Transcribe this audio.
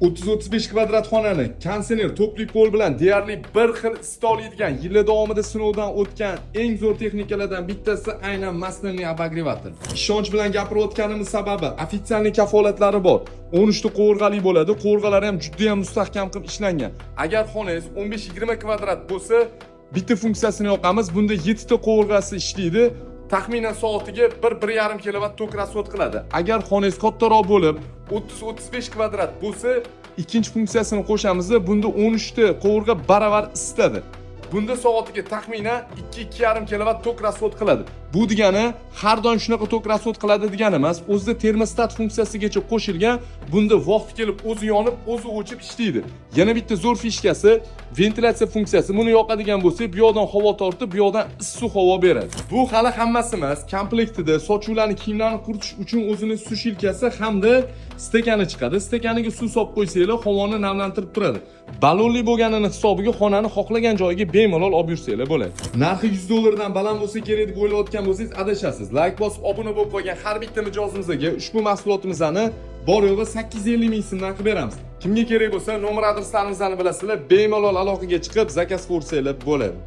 30-35 kvadrat xonani konditsioner to'pli pol bilan deyarli bir xil isita oladigan, yillar davomida sinovdan o'tgan eng zo'r texnikalardan bittasi aynan masnalniy obogrevator. Ishonch bilan gapirayotganimiz sababi ofitsialniy kafolatlari bor. 13 ta qovurg'ali bo'ladi. Qovurg'alari ham juda ham mustahkam qilib ishlangan. Agar xonangiz 15-20 kvadrat bo'lsa, bitta funksiyasini yoqamiz. Bunda 7 ta qovurg'asi ishlaydi. Taxminan soatiga 1-1,5 kW tok rasvod qiladi. Agar xonangiz kattaroq bo'lib 30-35 kvadrat bo'lsa, ikkinchi funksiyasini qo'shamiz. Bunda 13 ta qovurg'a baravar isitadi. Bunda soatiga taxminan 2-2,5 kW tok rasvod qiladi. Bu degani har doim shunaqa tok rasvod qiladi degani emas. O'zida termostat funksiyasigacha qo'shilgan. Bunda vaqti kelib o'zi yonib, o'zi o'chib ishlaydi. Yana bitta zo'r fishkasi ventilyatsiya funksiyasi. Buni yoqadigan bo'lsak, bu yoqdan havo tortib, bu yoqdan issiq havo beradi. Bu hali hammasi emas. Komplektida sochuvlarni, kiyimlarni quritish uchun o'zining sushilkasi hamda stakani chiqadi. Stakaniga suv solib qo'ysanglar, havoni namlantirib turadi. Ballonli bo'lganini hisobiga xonani xohlagan joyiga bemalol olib yursanglar bo'ladi. Narxi $100 dan baland bo'lsa kerak deb o'ylayotgan bo'lsangiz adashasiz. Like bosib, obuna bo'lib qolgan har bitta mijozimizga ushbu mahsulotimizni bor yo'g'i 850 ming so'mdan qilib beramiz. Kimga kerak bo'lsa, nomer adreslarimizni bilasizlar, bemalol aloqaga chiqib zakaz qilsanglar bo'ladi.